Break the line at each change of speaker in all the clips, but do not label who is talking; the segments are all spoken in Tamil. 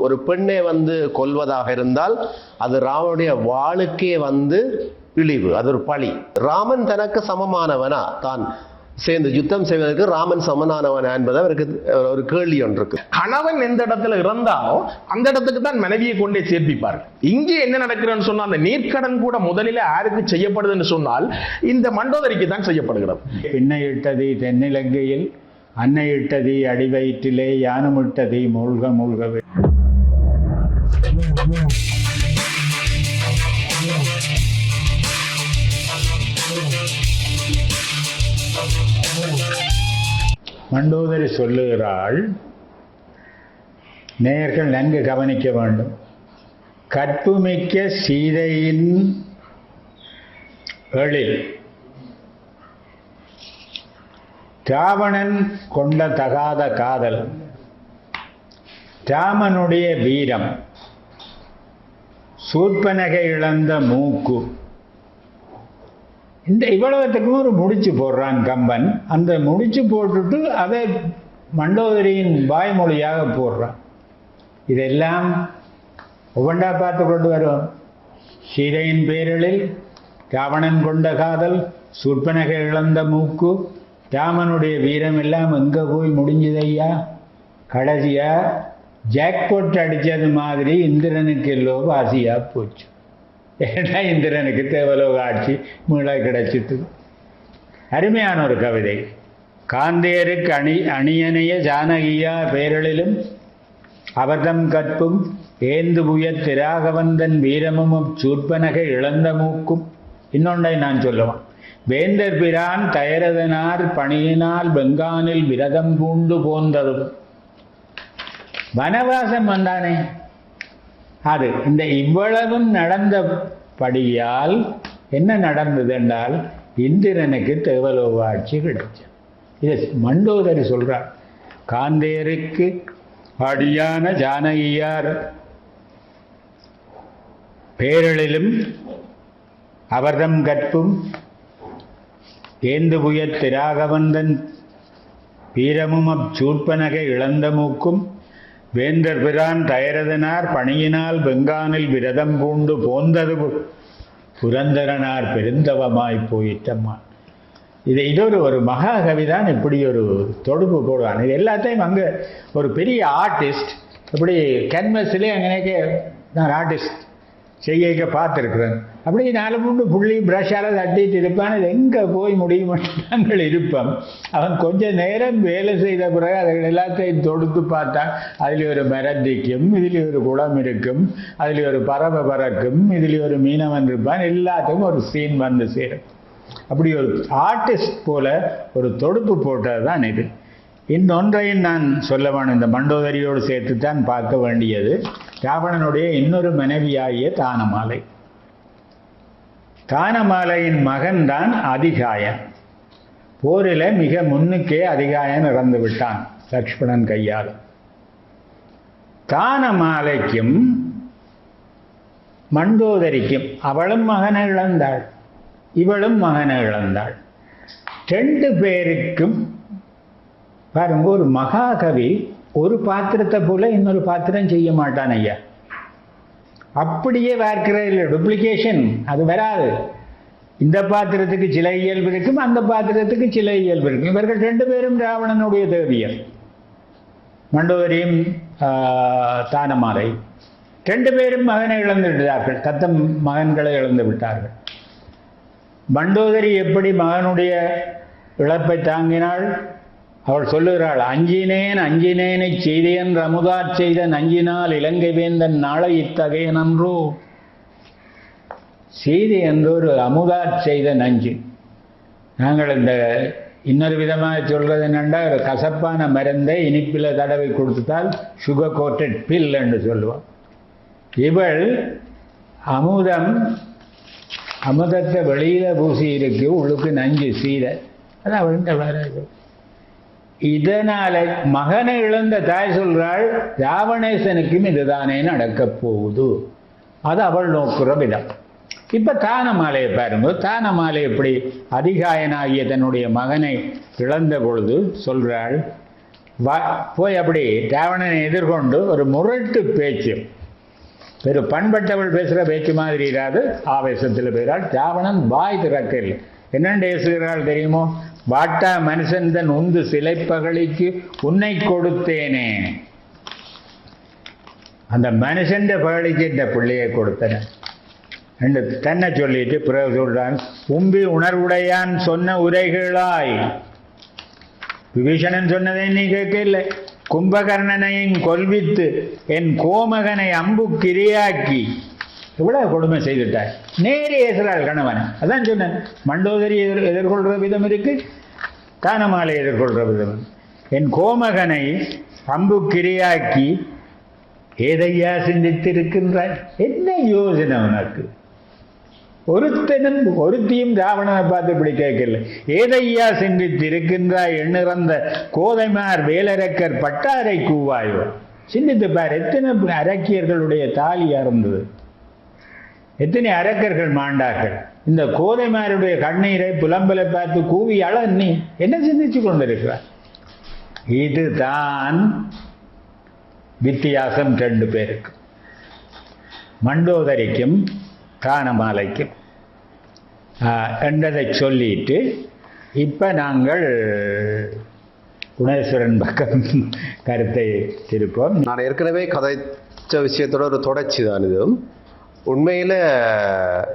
ஒரு பெண்ணை கொல்வதாக இருந்தால் அது ராமனுடைய வாளுக்கே இழிவு, அது ஒரு பழி. ராமன் தனக்கு சமமானவனா, தான் சேர்ந்து யுத்தம் செய்வதற்கு ராமன் சமமானவனா என்பது அவருக்கு ஒரு கேள்வி ஒன்று இருக்கு.
கணவன் எந்த இடத்துல இறந்தாலோ அந்த இடத்துக்கு தான் மனைவியை கொண்டே சேர்ப்பிப்பார்கள். இங்கே என்ன நடக்கிறன்னு சொன்னால், அந்த நீர்க்கடன் கூட முதலில் யாருக்கு செய்யப்படுதுன்னு சொன்னால் இந்த மண்டோதரிக்கு தான் செய்யப்படுகிறது.
பின்னை இட்டதி தென்னிலங்கையில், அன்னை இட்டதி அடிவயிற்றிலே, யானும் இட்டதி மூழ்க மூழ்கவே. மண்டோதரி சொல்லுகிறாள், நேயர்கள் நன்கு கவனிக்க வேண்டும். கற்புமிக்க சீதையின் எழில் ராவணன் கொண்ட தகாத காதல், ராமனுடைய வீரம், சூர்பனகை இழந்த மூக்கு, இந்த இவ்வளவுத்துக்கும் ஒரு முடிச்சு போடுறான் கம்பன். அந்த முடிச்சு போட்டுட்டு அதை மண்டோதரியின் வாய்மொழியாக போடுறான். இதெல்லாம் ஒவ்வொன்றா பார்த்து கொண்டு வருவோம். சீதையின் பேரலில், ராவணன் கொண்ட காதல், சூர்பனகை இழந்த மூக்கு, ராமனுடைய வீரம் எல்லாம் எங்கே போய் முடிஞ்சதையா? கடைசியா ஜாக்பாட் அடித்தது மாதிரி இந்திரனுக்கு எல்லோ வாசியா போச்சு. ஏன்னா இந்திரனுக்கு தேவலோக ஆட்சி மீள கிடைச்சிட்டு. அருமையான ஒரு கவிதை. காந்தேருக்கு அணியனைய ஜானகியா பேரலிலும் அவர்தம் கற்பும் ஏந்து புய திராகவந்தன் வீரமும் சூர்பனகை இழந்த மூக்கும். இன்னொன்றை நான் சொல்லுவான். வேந்தர் பிரான் தயரதனார் பணியினால் பெங்கானில் விரதம் பூண்டு போந்ததும். வனவாசம் வந்தானே, அது இந்த இவ்வளவும் நடந்தபடியால் என்ன நடந்தது என்றால் இந்திரனுக்கு தேவலோக ஆட்சி கிடைச்சது. இதை மண்டோதரி சொல்றார். காந்தேருக்கு அடியான ஜானகியார் பேரலிலும் அவர்தம் கற்பும் ஏந்து புய திராகவந்தன் வீரமும் சூர்பனகை இழந்த மூக்கும், வேந்தர் பிரான் தயரதனார் பணியினால் பெங்கானில் விரதம் பூண்டு போந்தது புரந்தரனார் பெருந்தவமாய் போயிட்டம்மா. இதொரு ஒரு மகாகவிதான் இப்படி ஒரு தொடுப்பு போடுவான். இது எல்லாத்தையும் அங்கே ஒரு பெரிய ஆர்டிஸ்ட் இப்படி கேன்வஸிலே அங்கனேக்க நான் ஆர்டிஸ்ட் செய்ய பார்த்துருக்குறேன். அப்படி 4-3 புள்ளி ப்ரஷால் தட்டிட்டு இருப்பான். இது எங்கே போய் முடியும் நாங்கள் இருப்போம். அவன் கொஞ்ச நேரம் வேலை செய்த பிறகு அதுகள் எல்லாத்தையும் தொடுத்து பார்த்தான். அதில் ஒரு மரத்திக்கும், இதில் ஒரு குளம் இருக்கும், அதில் ஒரு பறவை பறக்கும், இதில் ஒரு மீனவன் இருப்பான். எல்லாத்துக்கும் ஒரு சீன் சேரும். அப்படி ஒரு ஆர்டிஸ்ட் போல ஒரு தொடுப்பு போட்டது தான் இது. இன்னொன்றையும் நான் சொல்ல வேணும். இந்த மண்டோதரியோடு சேர்த்து தான் பார்க்க வேண்டியது ராவணனுடைய இன்னொரு மனைவியாகிய தானமாலை. தானமாலையின் மகன் தான் அதிகாயன். போரில் மிக முன்னுக்கே அதிகாயன் இறந்து விட்டான் லக்ஷ்மணன் கையால். தானமாலைக்கும் மண்டோதரிக்கும் அவளும் மகனை இழந்தாள், இவளும் மகனை இழந்தாள். 2 பேருக்கும் பாருங்க, ஒரு மகாகவி ஒரு பாத்திரத்தை போல இன்னொரு பாத்திரம் செய்ய மாட்டான் ஐயா. அப்படியே பார்க்கிற இல்லை, டூப்ளிகேஷன் அது வராது. இந்த பாத்திரத்துக்கு சில இயல்பு இருக்கும், அந்த பாத்திரத்துக்கு சில இயல்பு இருக்கும். இவர்கள் 2 பேரும் ராவணனுடைய தேவியர், மண்டோதரியும் தானமாலை. 2 பேரும் மகனை இழந்து விட்டார்கள், தத்தம் மகன்களை இழந்து விட்டார்கள். மண்டோதரி எப்படி மகனுடைய இழப்பை தாங்கினாள்? அவள் சொல்லுகிறாள், அஞ்சினேன் அஞ்சினேனை செய்தேன் அமுதாற் செய்த நஞ்சினால் இலங்கை வேந்தன் நாளை இத்தகைய நன்றோ. செய்தி என்றொரு அமுதாற் செய்த நஞ்சு. நாங்கள் இந்த இன்னொரு விதமாக சொல்றது என்னென்னா, கசப்பான மருந்தை இனிப்பில் தடவை கொடுத்தால் சுகர் கோட்டட் பில் என்று சொல்லுவோம். இவள் அமுதத்தை வெளியில பூசி இருக்கு, உள்ளுக்கு நஞ்சு சீரை. அது அவள்கிட்ட வேற. இதனால மகனை இழந்த தாய் சொல்றாள், ராவணேசனுக்கும் இதுதானே நடக்கப் போகுது. அது அவள் நோக்குற விதம். இப்ப தானமாலையை பாருங்க. தானமாலை எப்படி அதிகாயனாகிய தன்னுடைய மகனை இழந்த பொழுது சொல்றாள், போய் அப்படி ராவணனை எதிர்கொண்டு ஒரு முரட்டு பேச்சு, ஒரு பண்பட்டவள் பேசுகிற பேச்சு மாதிரி இராது, ஆவேசத்தில் போயிறாள். ராவணன் வாய் திறக்கல். என்னென்று பேசுகிறாள் தெரியுமோ? வாட்டா மனுஷன் தன் உந்து சிலைப்பகலிக்கு உன்னை கொடுத்தேனே. அந்த மனுஷன் பகலிக்கு இந்த பிள்ளையை கொடுத்தன என்று தன்னை சொல்லிட்டு பிறகு சொல்றான், உம்பி உணர்வுடையான் சொன்ன உரைகளாய். விபீஷணன் சொன்னதை நீ கேட்கல. கும்பகர்ணனையும் கொல்வித்து என் கோமகனை அம்பு கிரியாக்கி இவ்வளவு கொடுமை செய்துட்டாய். நேரே ஏசுறாள் கணவன். அதான் சொன்னேன், மண்டோதரி எதிர்கொள்ற விதம் இருக்கு, கானமாலை எதிர்கொள்ற விதம். என் கோமகனை அம்பு கிரியாக்கி ஏதையா சிந்தித்திருக்கின்றாய்? என்ன யோசனை உனக்கு? ஒருத்தியும் ராவணனை பார்த்து இப்படி கேட்கல. ஏதையா சிந்தித்திருக்கின்றாய் எண்ணிறந்த கோதைமார் வேலரக்கர் பட்டாரை கூவாயோ. சிந்தித்து பார், எத்தனை அரக்கியர்களுடைய தாலி அறந்தது, எத்தனை அரக்கர்கள் மாண்டார்கள். இந்த கோதைமாருடைய கண்ணீரை புலம்பலை பார்த்து கூவி அழ நீ என்ன சிந்திச்சு கொண்டிருக்கிறார்? இதுதான் வித்தியாசம் ரெண்டு பேருக்கு, மண்டோதரிக்கும் கானமாலைக்கும் என்றதை சொல்லிட்டு இப்ப நாங்கள் குணேஸ்வரன் பக்கம் கருத்தை திருப்போம்.
நான் ஏற்கனவே கதைச்ச விஷயத்தோட ஒரு தொடர்ச்சி தான் இது. உண்மையில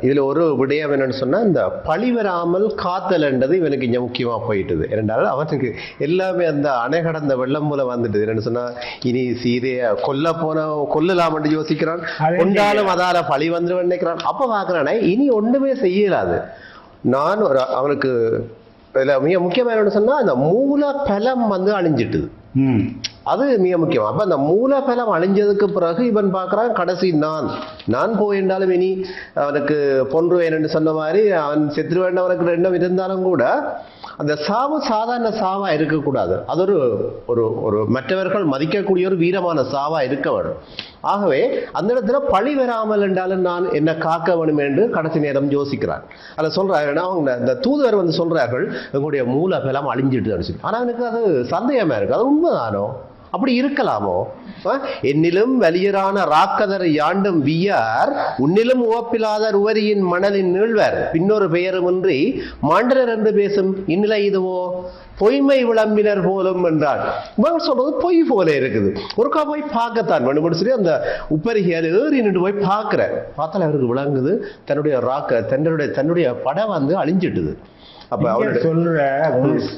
இதுல ஒரு விடயம் என்னன்னு சொன்னா, இந்த பழி வராமல் காத்தல்ன்றது இவனுக்கு இங்க முக்கியமா போயிட்டுது. இரண்டாவது அவனுக்கு எல்லாமே அந்த அணை கடந்த வெள்ளம் மூலம் வந்துட்டு என்னன்னு சொன்னா, இனி சீதைய கொல்லலாம்னு யோசிக்கிறான், கொண்டாலும் அதால பழி வந்துடும் நினைக்கிறான். அப்ப பாக்குறானே இனி ஒண்ணுமே செய்யலாது. நான் அவனுக்கு மிக முக்கியமா என்னன்னு சொன்னா, அந்த மூல பலம் வந்து அழிஞ்சிட்டுது. அது மிக முக்கியம். அப்ப அந்த மூலபலம் அழிஞ்சதுக்கு பிறகு இவன் பார்க்கறான், கடைசி நான் போயிருந்தாலும் இனி அவனுக்கு பொன்றுவேன் சொன்ன மாதிரி அவன் செத்துருவேன் அவனுக்கு எண்ணம் இருந்தாலும் கூட அந்த சாவு சாதாரண சாவா இருக்கக்கூடாது. அது ஒரு மற்றவர்கள் மதிக்கக்கூடிய ஒரு வீரமான சாவா இருக்க வேண்டும். ஆகவே அந்த இடத்துல பழி வராமல் என்றாலும் நான் என்ன காக்க வேணும் என்று கடைசி நேரம் யோசிக்கிறான். அதை சொல்றாங்க அவங்க இந்த தூதுவர் வந்து சொல்றார்கள், எங்களுடைய மூலபலம் அழிஞ்சிட்டு. ஆனா எனக்கு அது சந்தேகமா இருக்கு, அது உண்மைதானோ? அப்படி இருக்கலாமோ? என்னிலும் வலியரான ராக்கதர் யாண்டும் வியார் உன்னிலும் உவப்பிலாதர் உவரியின் மணலின் நீழ்வர் பின்னொரு பெயருமின்றி மாண்டனர் என்று பேசும் இந்நிலை இதுவோ பொய்மை விளம்பினர் போலும் என்றார். இவங்க சொல்றது பொய் போல இருக்குது. ஒருக்கா போய் பார்க்கத்தான் வேணும் சொல்லி அந்த உப்பரிகையால் ஏறி நின்று போய் பார்த்தால அவருக்கு விளங்குது தன்னுடைய படம் வந்து அழிஞ்சிட்டுது.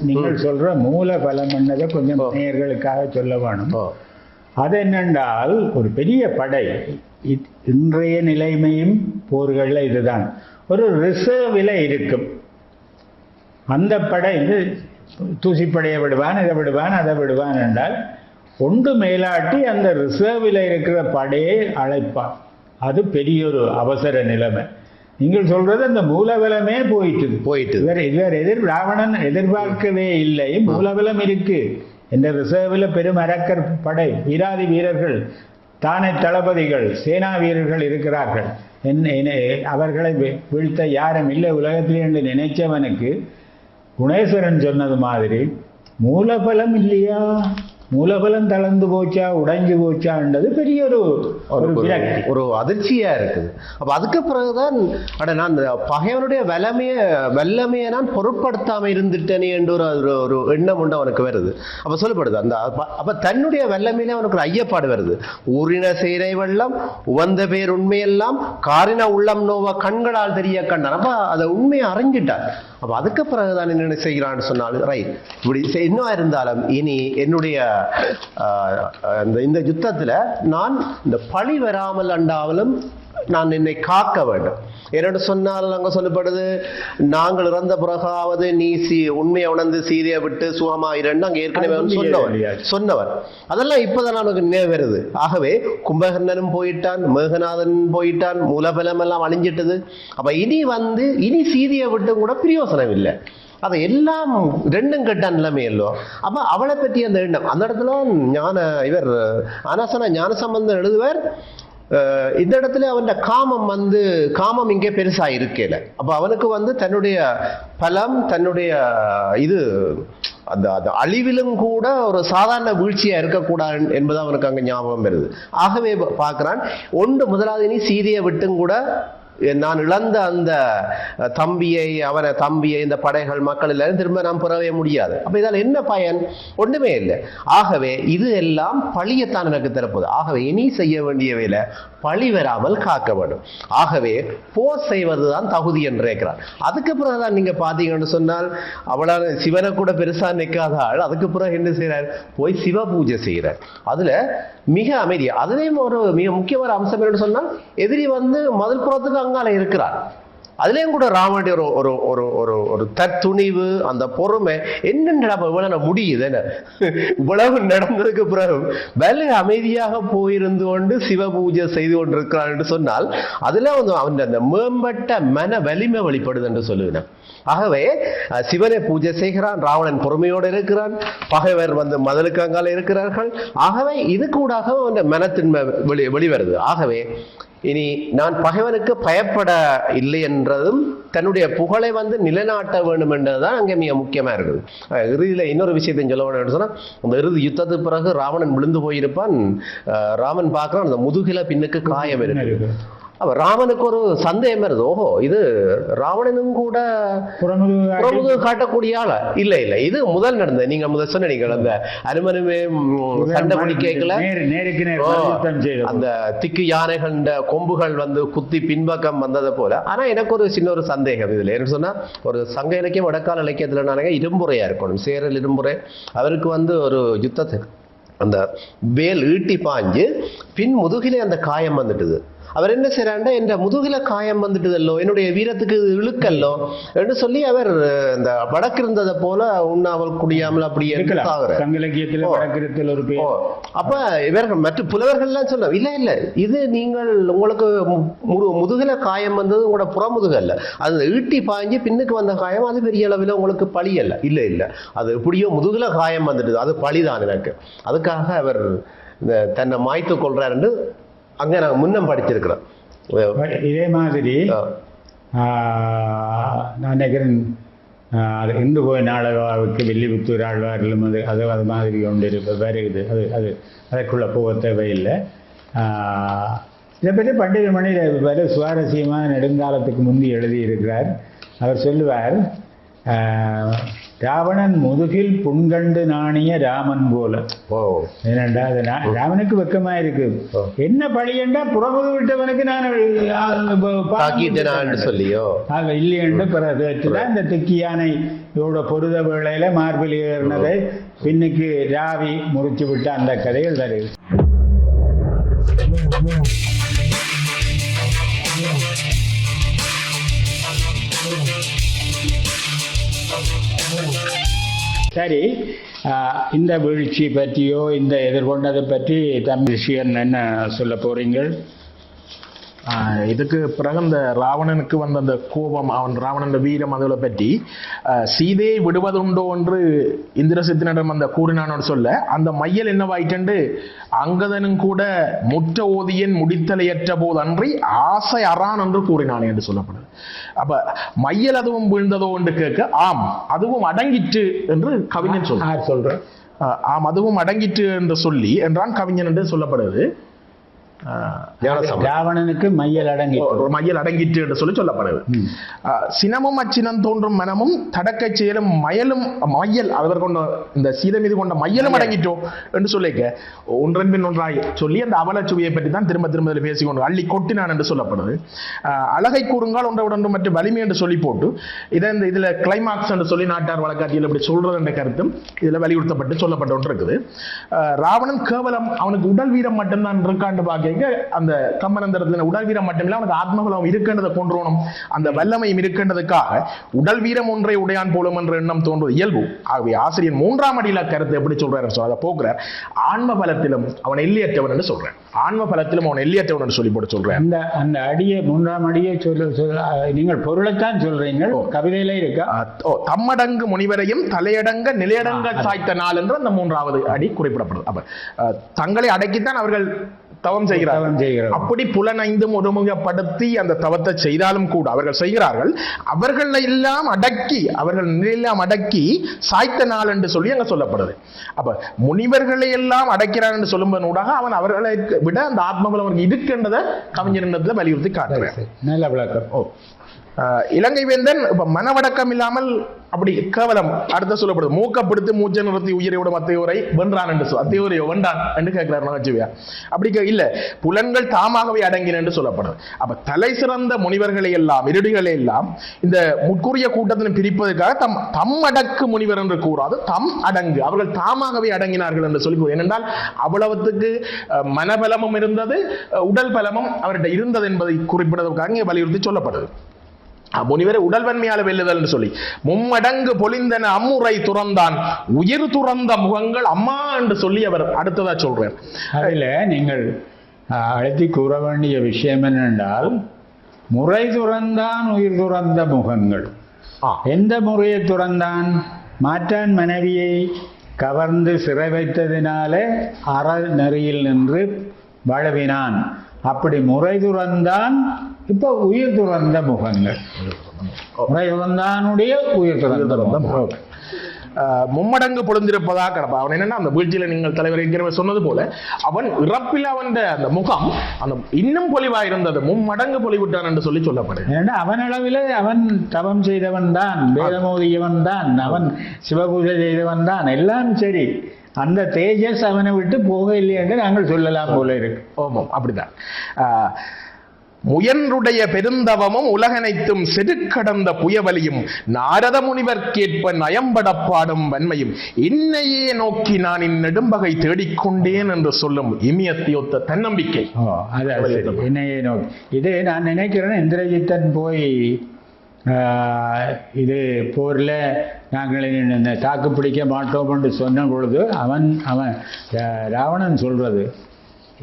நீங்கள் சொல்ற மூல பலம் என்னதை கொஞ்சம் நேயர்களுக்காக சொல்ல வேணும். அது என்னென்றால், ஒரு பெரிய படை இன்றைய நிலைமையும் போர்கள்ல இதுதான், ஒரு ரிசர்வில் இருக்கும். அந்த படை தூசிப்படையை விடுவான், இதை விடுவான், அதை விடுவான் என்றால் ஒன்று மேலாட்டி அந்த ரிசர்வில் இருக்கிற படையை அழைப்பான். அது பெரிய ஒரு அவசர நிலைமை. நீங்கள் சொல்றது அந்த மூலபலமே போயிட்டு ராவணன் எதிர்பார்க்கவே இல்லை. மூலபலம் இருக்கு. இந்த ரிசர்வில் பெரும் அரக்கர் படை, வீராதி வீரர்கள், தானே தளபதிகள், சேனா வீரர்கள் இருக்கிறார்கள். அவர்களை வீழ்த்த யாரும் இல்லை உலகத்தில் என்று நினைச்சவனுக்கு குணேஸ்வரன் சொன்னது மாதிரி மூலபலம் இல்லையா, மூலபலம் தளர்ந்து போச்சா, உடைஞ்சு போச்சான்றது பெரிய ஒரு
அதிர்ச்சியா இருக்குது. அப்ப அதுக்கு பிறகுதான் நான் பகைவனுடைய வல்லமையை நான் பொருட்படுத்தாம இருந்துட்டேனே என்று ஒரு எண்ணம் உண்டு அவனுக்கு வருது. அப்ப சொல்லப்படுது அந்த அப்ப தன்னுடைய வல்லமையில அவனுக்கு ஒரு ஐயப்பாடு வருது. ஊரின செய்தை வெள்ளம் உவந்த பேர் உண்மையெல்லாம் காரின உள்ளம் நோவ கண்களால் தெரிய கண்டான். அப்ப அதை உண்மையை அறிஞ்சிட்டான். அப்ப அதுக்கு பிறகுதான் என்ன செய்கிறான்னு சொன்னாலும் ரைட், இப்படி இன்னும் இருந்தாலும் இனி என்னுடைய இந்த யுத்தத்துல நான் இந்த பழி வராமல் அண்டாவலும் நான் என்னை காக்க வேண்டும். என்னென்னு சொன்னால் அங்க சொல்லப்படுது, நாங்கள் இறந்த பிறகாவது நீ உண்மையை உணர்ந்து சீதையை விட்டு சுகமா இரண்டு அங்க ஏற்கனவே சொன்னவர். அதெல்லாம் இப்பதான் நமக்கு நினைவு வருது. ஆகவே கும்பகர்ணனும் போயிட்டான், மேகநாதன் போயிட்டான், மூலபலம் எல்லாம் அழிஞ்சிட்டது. அப்ப இனி சீதையை விட்டு கூட பிரயோசனம் இல்லை. அதை எல்லாம் ரெண்டும் கெட்ட நிலைமை இல்லோ. அப்ப அவளை பற்றி அந்த எண்ணம் அந்த இடத்துல ஆனாசன ஞான சம்பந்தம் எழுதுவர். இந்த இடத்துல அவன் காமம் இங்கே பெருசா இருக்கல. அப்ப அவனுக்கு தன்னுடைய பலம், தன்னுடைய அந்த அந்த அழிவிலும் கூட ஒரு சாதாரண வீழ்ச்சியா இருக்கக்கூடாது என்பது அவனுக்கு அங்க ஞாபகம் வருது. ஆகவே பார்க்கிறான், ஒன்று முதலாவது இனி சீதையை விட்டும் கூட நான் இழந்த அந்த தம்பியை இந்த படைகள் மக்கள் எல்லாரும் திரும்ப நாம் பெறவே முடியாது. அப்ப இதால் என்ன பயன்? ஒன்றுமே இல்லை. ஆகவே இது எல்லாம் பழியத்தான் எனக்கு தரப்போகுது. ஆகவே இனி செய்ய வேண்டிய வேலை பழி வராமல் காக்க வேண்டும். ஆகவே போர் செய்வதுதான் தகுதி என்று இருக்கிறார். அதுக்கு பிறகுதான் நீங்க பாத்தீங்கன்னு சொன்னால் அவ்வளவு சிவனை கூட பெருசா நிற்காத ஆள் அதுக்கு பிறகு என்ன செய்யறார்? போய் சிவ பூஜை செய்யறார். அதுல மிக அமைதி. அதுலேயும் ஒரு மிக முக்கியமான அம்சம் என்னன்னு சொன்னால், எதிரி வந்து மதில் புறத்துக்கு அங்கால இருக்கிறார். அதுலேயும் கூட ராமனுடைய ஒரு ஒரு ஒரு ஒரு தற்துணிவு, அந்த பொறுமை, என்னென்ன இவ்வளவு முடியுது என்ன இவ்வளவு நடந்ததுக்கு பிறகு வேலை அமைதியாக போயிருந்து கொண்டு சிவ பூஜை செய்து கொண்டிருக்கிறான் என்று சொன்னால் அதுல வந்து அவன் அந்த மேம்பட்ட மன வலிமை வெளிப்படுது என்று சொல்லுகிறேன். ஆகவே சிவனை பூஜை செய்கிறான், ராவணன் பொறுமையோடு இருக்கிறான், பகைவர் வந்து மதலுக்கு அங்கால இருக்கிறார்கள். ஆகவே இது கூடாக அந்த மனத்தின்மை வெளிவருது. ஆகவே இனி நான் பகைவனுக்கு பயப்பட இல்லை என்றதும் தன்னுடைய புகழை வந்து நிலைநாட்ட வேண்டும் என்றதுதான் அங்கே மிக முக்கியமா இருக்குது. இறுதியில் இன்னொரு விஷயத்தையும் சொல்ல வேண்டும் சொன்னா, அந்த இறுதி யுத்தத்துக்கு பிறகு ராவணன் விழுந்து போயிருப்பான். ராமன் பார்க்கிறான், அந்த முதுகில பின்னுக்கு காயம் இருக்கு. அப்ப ராமனுக்கு ஒரு சந்தேகம் வருது, ஓஹோ இது ராவணனும் கூட புறமுது காட்டக்கூடிய ஆள இல்ல இல்ல, இது முதல் நடந்தது. நீங்க முதல் சொன்னீங்க அந்த அனுமனுமே சண்டை பிடிக்கல, அந்த திக்கு யானைகள் கொம்புகள் வந்து குத்தி பின்பக்கம் வந்ததை போல. ஆனா எனக்கு ஒரு சின்ன ஒரு சந்தேகம் இதுல என்ன சொன்னா, ஒரு சங்க இலக்கியம் வடக்கால இலக்கியத்துல நானே இரும்புறையா இருக்கணும், சேரல் இரும்புரை. அவருக்கு வந்து ஒரு யுத்தத்துக்கு அந்த வேல் ஈட்டி பாஞ்சு பின் முதுகிலே அந்த காயம் வந்துட்டுது. அவர் என்ன செய்யறாண்ட, என்ற முதுகில காயம் வந்துட்டுதல்லோ, என்னுடைய வீரத்துக்கு இழுக்கல்லோ என்று சொல்லி அவர் இந்த வடக்கு இருந்ததை போல உண்ணாமல் குடியாமல் அப்படி அப்ப இவர்கள் மற்ற புலவர்கள்லாம் சொல்ல இல்ல இல்ல, இது நீங்கள் உங்களுக்கு முதுகில காயம் வந்தது உங்களோட புறமுதுகு அல்ல, அது ஈட்டி பாய்ஞ்சி பின்னுக்கு வந்த காயம், அது பெரிய அளவில் உங்களுக்கு பழி அல்ல. இல்ல இல்ல, அது எப்படியோ முதுகுல காயம் வந்துட்டுது, அது பழிதான் எனக்கு. அதுக்காக அவர் தன்னை மாய்த்து கொள்றார் என்று அங்க நாங்கள் முன்னம் படிச்சிருக்கிறோம்.
இதே மாதிரி நான் நினைக்கிறேன் இந்து கோயில் நாடகாவுக்கு வெள்ளிபுத்தூர் ஆழ்வாரிலும் அது மாதிரி ஒன்று வருகுது. அது அதற்குள்ள போக தேவையில்லை. இதை பற்றி பண்டிகை மணி வேறு சுவாரஸ்யமாக நெடுங்காலத்துக்கு முந்தி எழுதியிருக்கிறார். அவர் சொல்லுவார், ராவணன் முதுகில் புண்கண்டு நாணிய ராமன் போல. ஏனண்டா அது ராவனுக்கு வெக்கமா இருக்கு, என்ன பழியண்டா புறமுது விட்டவனுக்கு நான்
சொல்லியோ
இல்லையென்று பிறகுதான் இந்த திக்கி யானையோட பொருத வேளையில மார்பில் ஏறினதை பின்னுக்கு ராவி முறிச்சு விட்ட அந்த கதைகள் தருது. சரி, இந்த வீழ்ச்சி பற்றியோ இந்த எதிர்கொண்டதை பற்றி தமிழ்ச்சியன் என்ன சொல்ல போறீங்கள்?
இதுக்கு பிறகு அந்த ராவணனுக்கு வந்த அந்த கோபம், அவன் ராவணன் வீரம் அதுகளை பற்றி சீதையை விடுவதுண்டோ என்று இந்திரசித்தனிடம் அந்த கூறினானோடு சொல்ல, அந்த மையல் என்னவாயிட்டு, அங்கதனும் கூட முற்ற ஓதியன் முடித்தலையற்ற போது அன்றி ஆசை அறான் என்று கூறினானே என்று சொல்லப்படுது. அப்ப மையல் அதுவும் வீழ்ந்ததோ என்று கேட்க, ஆம் அதுவும் அடங்கிற்று என்று கவிஞன் சொல்றேன். ஆம் அதுவும் அடங்கிற்று என்று சொல்லி என்றான் கவிஞன் என்று சொல்லப்படுது.
ராவணனுக்கு மையல்
அடங்கிற்று என்று சொல்லி சொல்லப்படுது. சினமும் அச்சினம் தோன்றும் மனமும் தடக்கை செயலும் மையல் அவர் கொண்ட இந்த சீதை மீது கொண்ட மையலும் அடங்கிட்டோம் என்று சொல்லிக்க ஒன்றன் பின் ஒன்றாய் சொல்லி அந்த அவலச்சுவையை பற்றி தான் திரும்ப திரும்ப பேசிக்கொண்டு அள்ளி கொட்டினான் என்று சொல்லப்படுது. அழகை கூறுங்கால் ஒன்றவுடன் மற்றும் வலிமை என்று சொல்லி போட்டு இதை இதுல கிளைமாக்ஸ் என்று சொல்லி நாட்டார் வழக்காட்சியில் இப்படி சொல்றது என்ற கருத்தும் இதுல வலியுறுத்தப்பட்டு சொல்லப்பட்டு ஒன்று இருக்குது. ராவணன் கேவலம் அவனுக்கு உடல் வீரம் மட்டும்தான் இருக்காண்டு பார்க்க, அந்த கம்பனந்தரத்தில் உடல் வீரம் மட்டுமில்லை அவனுக்கு ஆத்மபலம் இருக்கின்றதை கொன்றோனும் அந்த வல்லமையும் இருக்கின்றதுக்காக உடல் வீரம் ஒன்றை உடையான் போலும் என்ற எண்ணம் தோன்றுவது இயல்பு. ஆகவே ஆசிரியர் 3ஆம் அடியில கருத்தை எப்படி சொல்றாரு, அதை போக்குறார். ஆன்ம பலத்திலும் அவன் எல்லையற்றவன் என்று சொல்றேன், ஆன்ம பலத்திலும் அவன் எல்லையற்றவன் என்று சொல்லி போட்டு சொல்றேன்.
அந்த அடியை 3ஆம் அடியை நீங்கள் பொருளைத்தான் சொல்றீங்க, கவிதையில இருக்கா?
தம்மடங்கு முனிவரையும் தலையடங்க நிலையடங்க சாய்த்த நாள் என்று அந்த 3ஆவது அடி குறிப்பிடப்படுது. அப்ப தங்களை அடக்கித்தான் அவர்கள் தவம் செய்கிறார்கள். அப்படி புலனைந்தும் ஒருமுகப்படுத்தி அந்த தவத்தை செய்தாலும் கூட அவர்கள் செய்கிறார்கள். அவர்களை எல்லாம் அடக்கி, அவர்கள் நிலையெல்லாம் அடக்கி சாய்த்த நாள் என்று சொல்லி அங்க சொல்லப்படுது. அப்ப முனிவர்களை எல்லாம் அடக்கிறார் என்று சொல்லும்போது அவன் அவர்களை விட அந்த ஆத்மபலம் அவருக்கு இருக்கின்றதை கவிஞரிடத்துல வலியுறுத்தி காட்டுறேன்.
நல்ல விளக்கம்.
இலங்கை வேந்தன் இப்ப மனவடக்கம் இல்லாமல் அப்படி கேவலம் அடுத்த சொல்லப்படுது, மூக்கப்படுத்தி மூச்சை நிறுத்தி உயிரை அத்தையோரை வென்றான் என்று அத்தையோரை வென்றான் என்று கேட்கிறார் நகைச்சுவையா. அப்படி இல்ல, புலன்கள் தாமாகவே அடங்கின என்று சொல்லப்படுது. அப்ப தலை சிறந்த முனிவர்களை எல்லாம் இருடிகளை எல்லாம் இந்த முற்கூறிய கூட்டத்தினை பிரிப்பதற்காக தம் அடக்கு முனிவர் என்று கூறாது தம் அடங்கு, அவர்கள் தாமாகவே அடங்கினார்கள் என்று சொல்லி, ஏனென்றால் அவ்வளவுக்கு மனபலமும் இருந்தது, உடல் பலமும் அவர்கிட்ட இருந்தது என்பதை குறிப்பிடுவதற்காக இங்கே வலியுறுத்தி சொல்லப்படுது. முனிவரை உடல்வன்மையால வெல்லுதல் என்று சொல்லி மும்மடங்கு பொலிந்தன அம்முறை துறந்தான் உயிர் துறந்த முகங்கள் அம்மா என்று சொல்லி அவர் அடுத்ததா சொல்றார்.
அதில் நீங்கள் அழைத்து கூற வேண்டிய விஷயம் என்னென்றால், முறை துறந்தான் உயிர் துறந்த முகங்கள். எந்த முறையை துறந்தான்? மாற்றான் மனைவியை கவர்ந்து சிறை வைத்ததினாலே அறநெறியில் நின்று வளவினான். அப்படி முறை துறந்தான். இப்ப உயிர் துறந்த முகங்கள், முறை துறந்தானுடைய உயிர் துறந்த முகம்.
மும்மடங்கு பொழுந்திருப்பதாக கிடப்பா. அவன் என்னன்னா அந்த வீழ்ச்சியில நீங்கள் தலைவர் சொன்னது போல அவன் இறப்பில் அவன் அந்த முகம் அந்த இன்னும் பொலிவா இருந்தது, மும்மடங்கு பொலிவிட்டான் என்று சொல்லி சொல்லப்படுது.
ஏன்னா அவன் அளவில் அவன் தவம் செய்தவன் தான், வேதமோதியவன் தான், அவன் சிவபூஜை செய்தவன் தான், எல்லாம் சரி. அந்த தேஜஸ் அவனை விட்டு போக இல்லை என்று நாங்கள் சொல்லலாம் போல இருக்கு.
ஓமம் அப்படிதான். முயன்றுடைய பெருந்தவமும் உலகனைத்தும் செருக்கடந்த புயவலியும் நாரத முனிவர்க்கேற்ப நயம்பட பாடும் வன்மையும் இன்னையே நோக்கி நான் இந்நெடும்பகை தேடிக்கொண்டேன் என்று சொல்லும் இமியத்தியொத்த தன்னம்பிக்கை.
என்னையே நோக்கி இது நான் நினைக்கிறேன். இந்திரஜித்தன் போய் இது போரில் நாங்கள் தாக்கு பிடிக்க மாட்டோம் என்று சொன்ன பொழுது அவன் ராவணன் சொல்றது,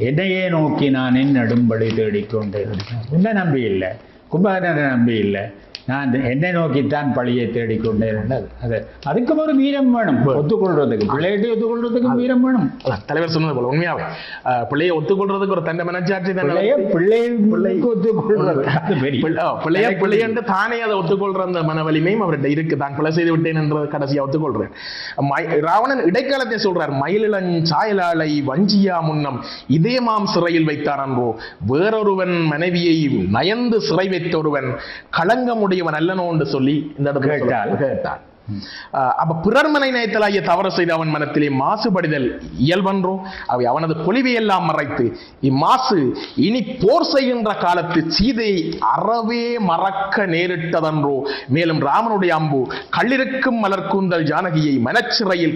என்னையே நோக்கி நான் நடும்படி தேடிக்கொண்டேன். உன்னை நம்பி இல்லை, கும்பகர்ணனை நம்பி இல்லை, நான் என்னை நோக்கித்தான் பழியை தேடிக்கொண்டேன். அதுக்கு ஒரு வீரம் வேணும், ஒத்துக்கொள்றதுக்கு, பிள்ளையை ஒத்துக்கொள்றதுக்கு வீரம் வேணும்.
தலைவர் சொன்னது போல உண்மையாவே பிள்ளையை ஒத்துக்கொள்றதுக்கு ஒரு தண்டை மனச்சாட்சி
பிள்ளைக்கு ஒத்துக்கொள்றது,
பிள்ளையன்று தானே அதை ஒத்துக்கொள்ற அந்த மன வலிமையும் அவர்கிட்ட இருக்கு. தான் கொலை செய்து விட்டேன் என்ற கடைசியா ஒத்துக்கொள்றேன். ராவணன் இடைக்காலத்தை சொல்றார், மயிலிளன் சாயலாளை வஞ்சியா முன்னம் இதேமாம் சிறையில் வைத்தார் அன்றோ, வேறொருவன் மனைவியை நயந்து சிறை வைத்தொருவன் களங்கமுடைய அல்லனோ என்று சொல்லி இந்த இடத்துல கேட்டார். அப்ப பிறர் மனை நயத்தலாகிய தவறு செய்த அவன் மனத்திலே மாசுபடிதல் இயல்பன்றோ, அவை அவனது பொலிவையெல்லாம் மறைத்து இம்மாசு இனி போர் செய்கின்ற காலத்து சீதையை அறவே மறக்க நேரிட்டதன்றோ. மேலும் ராமனுடைய அம்பு கள்ளிருக்கும் மலர்கூந்தல் ஜானகியை மனச்சிறையில்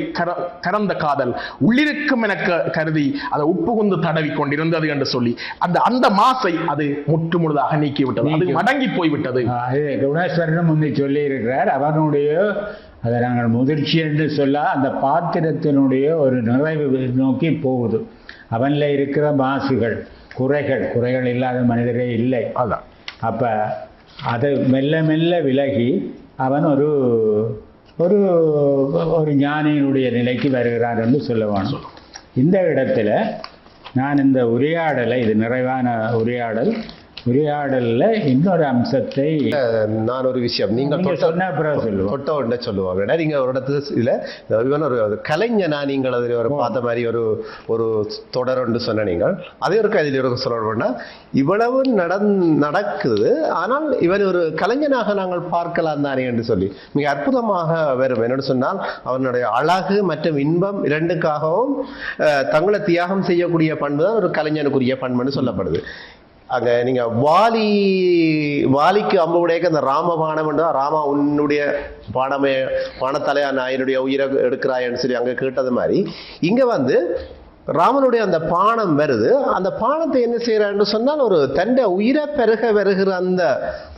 கறந்த காதல் உள்ளிருக்கும் என கருதி அதை உட்புகுந்து தடவி கொண்டிருந்தது என்று சொல்லி அந்த மாசை அது முற்று முழுதாக நீக்கிவிட்டது, அது மடங்கி போய்விட்டது.
குணேஸ்வரனும் முந்தி சொல்லி இருக்கிறார். அவனுடைய அதை நாங்கள் முதிர்ச்சி என்று சொல்ல அந்த பாத்திரத்தினுடைய ஒரு நிறைவு நோக்கி போகுது. அவனில் இருக்கிற மாசுகள், குறைகள் இல்லாத மனிதரே இல்லை.
அதான்
அப்ப அதை மெல்ல மெல்ல விலகி அவன் ஒரு ஒரு ஒரு ஞானியினுடைய நிலைக்கு வருகிறான் என்று சொல்லுவான். இந்த இடத்துல நான் இந்த உரையாடலை, இது நிறைவான உரையாடல்ல இன்னொரு அம்சத்தை
நான் ஒரு விஷயம் நீங்கள்
சொன்ன
தொட்ட சொல்லுவாங்க. நீங்க ஒரு இடத்துல இவன் ஒரு கலைஞனா நீங்கள் அதில் ஒரு பார்த்த மாதிரி ஒரு தொடர் ஒன்று சொன்ன நீங்கள் அதே ஒரு அதில் ஒரு சொல்லணும்னா இவ்வளவு நடக்குது, ஆனால் இவன் ஒரு கலைஞனாக நாங்கள் பார்க்கலாம் தானே என்று சொல்லி மிக அற்புதமாக வரும். என்னன்னு சொன்னால் அவனுடைய அழகு மற்றும் இன்பம் இரண்டுக்காகவும் தங்களை தியாகம் செய்யக்கூடிய பண்பு தான் ஒரு கலைஞனுக்குரிய பண்புன்னு சொல்லப்படுது. அங்க நீங்க வாலிக்கு அம்பு உடையக்க அந்த ராமபானம் என்றா, ராமா உன்னுடைய பானத்தலையா நான் என்னுடைய உயிரை எடுக்கிறாயன்னு சொல்லி அங்க கேட்டது மாதிரி இங்க ராமனுடைய அந்த பானம் வருது. அந்த பானத்தை என்ன செய்யறான்னு சொன்னால் ஒரு தண்டை உயிரை பெருக வருகிற அந்த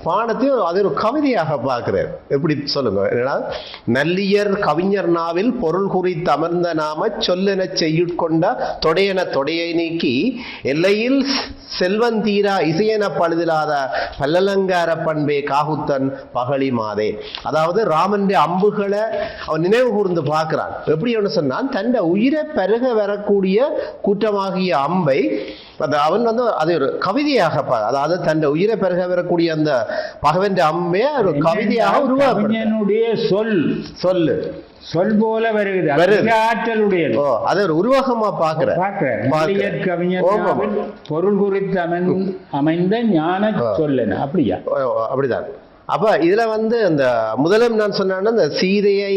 பானத்தையும் அது ஒரு கவிதையாக பார்க்கிறார். எப்படி சொல்லுங்க, என்னன்னா நல்லியர் கவிஞர் நாவில் பொருள் குறித்து அமர்ந்த நாம சொல்லென செய்யுட்கொண்ட தொடையை நீக்கி எல்லையில் செல்வந்தீரா இசையென பழுதிலாத பல்லலங்கார பண்பே காகுத்தன் பகழி மாதே. அதாவது ராமனுடைய அம்புகளை அவன் நினைவு கூர்ந்து பார்க்கிறான். எப்படி சொன்னான், தன்னை உயிரை பெருக வரக்கூடிய கூட்டமாகிய அம்பை அவன் வந்து அதை ஒரு கவிதையாக அதாவது தன் உயிரை பெருக வரக்கூடிய அந்த பகவன் அம்மையை ஒரு கவிதையாக
உருவாக்குடைய சொல்லு போல வருகிறது ஆற்றலுடைய
அதை ஒரு உருவகமா
பாக்குறேன் பொருள் குறித்து அமைந்த ஞான சொல்லு. அப்படியா?
அப்படிதான். அப்ப இதுல வந்து அந்த முதலும் நான் சொன்னேன்னா இந்த சீதையை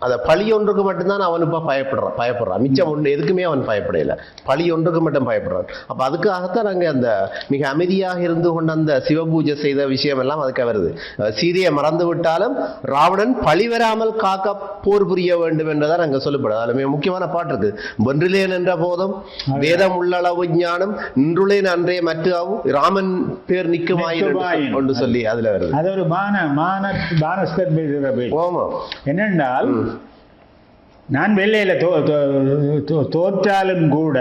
அந்த பழி ஒன்றுக்கு மட்டும்தான் அவன் இப்ப பயப்படுறான். மிச்சம் ஒன்று எதுக்குமே அவன் பயப்படையில, பழி ஒன்றுக்கு மட்டும் பயப்படுறான். அப்ப அதுக்காகத்தான் நாங்க அந்த மிக அமைதியாக இருந்து கொண்டு அந்த சிவபூஜை செய்த விஷயம் எல்லாம் அதுக்கு வருது. சீதையை மறந்து விட்டாலும் ராவணன் பழி வராமல் காக்க போர் புரிய வேண்டும் என்றதான் அங்க சொல்லப்படுது. அதுல மிக முக்கியமான பாட்டு இருக்கு. வென்றிலேன் என்ற போதும் வேதம் உள்ளளவு ஞானம் நின்றுளேன் அன்றே மற்றாவும் ராமன் பேர் நிற்குமாயின் என்று சொல்லி அதுல வருது.
அது ஒரு என்னென்றால் நான் வெள்ளையில தோற்றாலும் கூட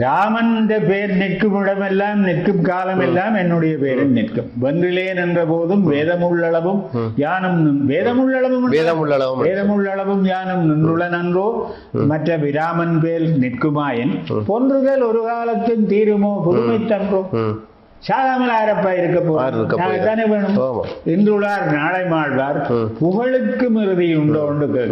ராமன் பேர் நிற்கும் இடமெல்லாம் நிற்கும் காலமெல்லாம் என்னுடைய பேரும் நிற்கும். வென்றிலேன் என்ற போதும் வேதமுள்ளளவும் யானும் வேதமுள்ளளவும் யானும் நின்றுள நன்றோ மற்ற விராமன் பேர் நிற்குமாயின் பொன்றுகள் ஒரு காலத்தின் தீருமோ புதுமை தன்றோ சாதாமலாரப்பா இருக்க போதானே வேணும். இன்றுள்ளார் நாளை மாழ்வார் புகழுக்கும் இறுதி உண்டோ உண்டு.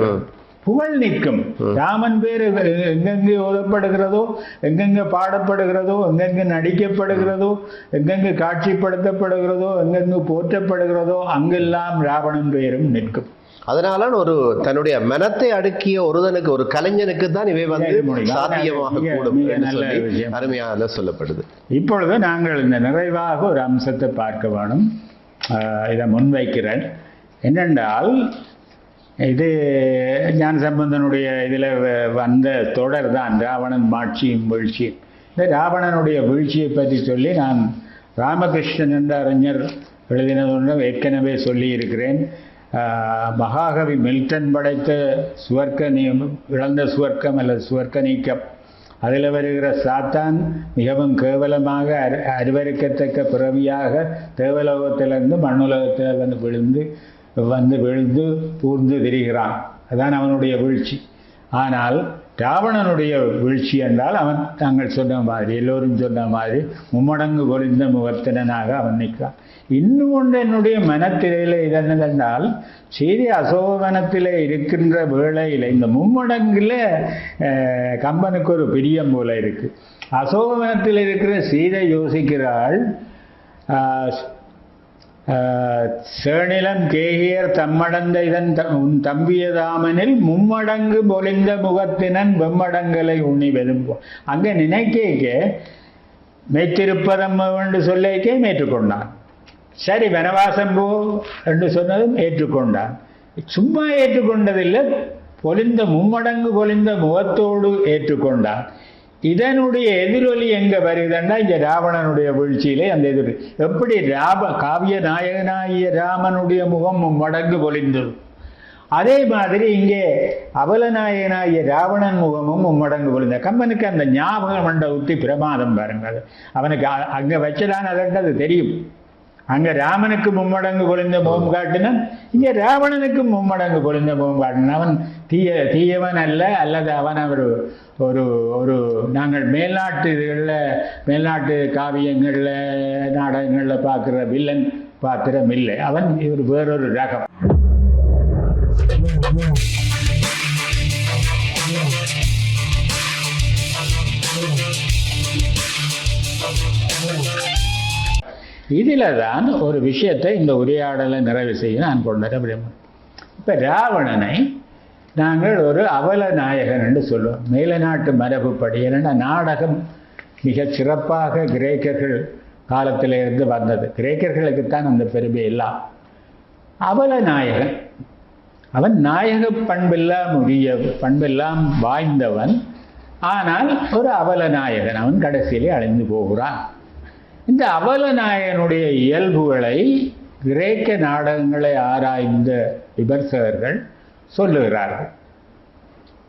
புகழ் நிற்கும். ராமன் பேர் எங்கெங்கு ஓதப்படுகிறதோ, எங்கெங்க பாடப்படுகிறதோ, எங்கெங்கு நடிக்கப்படுகிறதோ, எங்கெங்கு காட்சிப்படுத்தப்படுகிறதோ, எங்கெங்கு போற்றப்படுகிறதோ அங்கெல்லாம் ராவணன் பேரும் நிற்கும்.
அதனால ஒரு தன்னுடைய மனத்தை அடுக்கிய ஒருதனுக்கு, ஒரு கலைஞனுக்கு தான் இவை வந்து சாத்தியமாக கூடும் அருமையாக சொல்லப்படுது.
இப்பொழுது நாங்கள் இந்த நிறைவாக ஒரு அம்சத்தை பார்க்க வேணும். இதை முன்வைக்கிறேன். என்னென்றால் இது ஞான சம்பந்தனுடைய இதில் வந்த தொடர் தான் ராவணன் மாட்சியும் வீழ்ச்சியும். இந்த ராவணனுடைய வீழ்ச்சியை பற்றி சொல்லி நான் ராமகிருஷ்ணன் என்ற அறிஞர் எழுதினது ஏற்கனவே சொல்லி இருக்கிறேன். மகாகவி மில்டன் படைத்த இழந்த சுவர்க்கம் அல்லது சுவர்க்க நீக்கம், அதில் வருகிற சாத்தான் மிகவும் கேவலமாக அருவருக்கத்தக்க பிறவியாக தேவலோகத்திலிருந்து மண்ணுலகத்தில் விழுந்து பூர்ந்து திரிகிறான். அதான் அவனுடைய வீழ்ச்சி. ஆனால் ராவணனுடைய வீழ்ச்சி என்றால் அவன் தாங்கள் சொன்ன மாதிரி, எல்லோரும் சொன்ன மாதிரி மும்மடங்கு பொழிந்த முகத்தினனாக அவன் நிற்கிறான். இன்னும் ஒன்று என்னுடைய மனத்திலே இதென்னதென்றால், சீதை அசோகவனத்தில் இருக்கின்ற வேளையில் இந்த மும்மடங்குல கம்பனுக்கு ஒரு பிரியம் போல இருக்கு. அசோகவனத்தில் இருக்கிற சீதை யோசிக்கிறாள், சேணிலம் கேகியர் தம்மடந்த இதன் உன் தம்பியதாமனில் மும்மடங்கு பொலிந்த முகத்தினன் வெம்மடங்களை உண்ணி வெதும்போ. அங்கே நினைக்க மெய்த்திருப்பதம் என்று சொல்லிக்கே ஏற்றுக்கொண்டான். சரி வனவாசம் போ என்று சொன்னதும் ஏற்றுக்கொண்டான். சும்மா ஏற்றுக்கொண்டதில்லை, மும்மடங்கு பொலிந்த முகத்தோடு ஏற்றுக்கொண்டான். இதனுடைய எதிரொலி எங்க வருதுன்னா இந்த ராவணனுடைய வீழ்ச்சியிலே அந்த எதிரொலி. எப்படி காவிய நாயகனாகிய ராமனுடைய முகம் மும்மடங்கு பொலிந்தது, அதே மாதிரி இங்கே அவலநாயகனாகிய ராவணன் முகமும் மும்மடங்கு பொலிந்த. கம்பனுக்கு அந்த ஞாபகம் மண்ட ஊற்றி பிரமாதம் பாருங்க. அவனுக்கு அங்க வச்சதான் அதன்றது தெரியும். அங்க ராமனுக்கு மும்மடங்கு பொழிந்த முகம் காட்டினான், இங்க ராவணனுக்கு மும்மடங்கு பொழிந்த முகம் காட்டினான். அவன் தீயவன் அல்லது அவன் ஒரு நாங்கள் மேல்நாட்டு காவியங்கள்ல நாடகங்கள்ல பார்க்கிற வில்லன் பாத்திரம் இல்லை. அவன் இவர் வேறொரு ரகம். இதில் தான் ஒரு விஷயத்தை இந்த உரையாடலை நிறைவு செய்ய நான் கொண்டு வர விரும்புகிறேன். இப்போ ராவணனை நாங்கள் ஒரு அவல நாயகன் என்று சொல்லுவோம். மேல நாட்டு மரபுப்படி. ஏன்னா நாடகம் மிக சிறப்பாக கிரேக்கர்கள் காலத்திலிருந்து வந்தது. கிரேக்கர்களுக்குத்தான் அந்த பெருமை எல்லாம். அவல நாயகன், அவன் நாயக பண்பெல்லாம் வாய்ந்தவன். ஆனால் ஒரு அவல நாயகன், அவன் கடைசியிலே அழிந்து போகிறான். இந்த அவலநாயகனுடைய இயல்புகளை கிரேக்க நாடகங்களை ஆராய்ந்த விமர்சகர்கள் சொல்லுகிறார்கள்.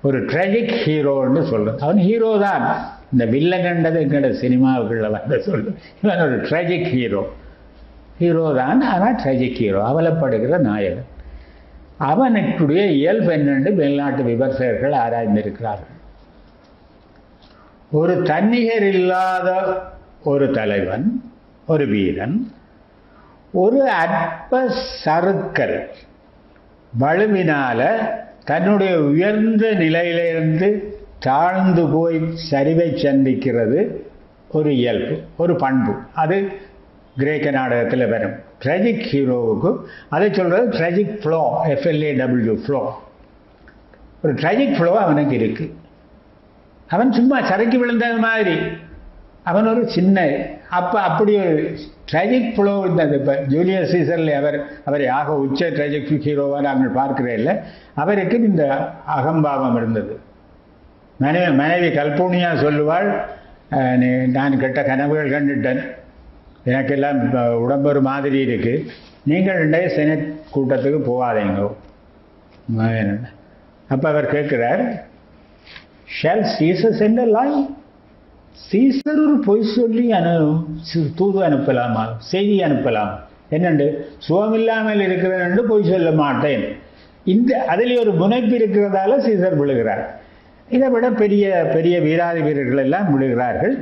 ஒரு ட்ராஜிக் ஹீரோன்னு சொல்றது. அவன் ஹீரோ தான். இந்த வில்லன் கண்டது எங்கட சினிமாவுகளில் வந்து சொல்லு, இவன் ஒரு ட்ராஜிக் ஹீரோ தான். ஆனால் ட்ராஜிக் ஹீரோ, அவலப்படுகிற நாயகன். அவனுடைய இயல்பு என்னென்று வெளிநாட்டு விமர்சகர்கள் ஆராய்ந்திருக்கிறார்கள். ஒரு தன்னிகர் இல்லாத ஒரு தலைவன், ஒரு வீரன், ஒரு அற்ப சறுக்கல் வலுவினால தன்னுடைய உயர்ந்த நிலையிலிருந்து தாழ்ந்து போய் சரிவை சந்திக்கிறது ஒரு இயல்பு, ஒரு பண்பு. அது கிரேக்க நாடகத்தில் வரும். ட்ரெஜிக் ஹீரோவுக்கு அதை சொல்றது ட்ரெஜிக் ஃப்ளோ, FLAW ஃப்ளோ. ஒரு ட்ரெஜிக் ஃப்ளோ அவனுக்கு இருக்கு. அவன் சும்மா சறுக்கி விழுந்தது மாதிரி, அவன் ஒரு சின்ன அப்படி ஒரு ட்ரெஜிக் ஃப்ளோ இருந்தது. இப்போ ஜூலியஸ் சீசரில் அவரை ஆக உச்ச ட்ரெஜிக் ஹீரோவாக நாங்கள் பார்க்கிறே இல்லை. அவருக்கு இந்த அகம்பாவம் இருந்தது. மனைவி கல்பூனியா சொல்லுவாள், நான் கெட்ட கனவுகள் கண்டுட்டேன், எனக்கெல்லாம் உடம்பு ஒரு மாதிரி இருக்கு, நீங்கள் ரெண்டே செனட் கூட்டத்துக்கு போகாதீங்க. அப்போ அவர் கேட்கிறார், ஷால் சீசர் சென்ட் எ லை? சீசர் ஒரு பொய் சொல்லி தூது அனுப்பலாமா, செய்தி அனுப்பலாமா? என்னண்டு சுகமில்லாமல் இருக்கிறேன் என்று பொய் சொல்ல மாட்டேன். அதில் ஒரு முனைப்பு இருக்கிறதால சீசர் விழுகிறார். இதை விட பெரிய பெரிய வீராதி வீரர்கள் எல்லாம் விழுகிறார்கள்.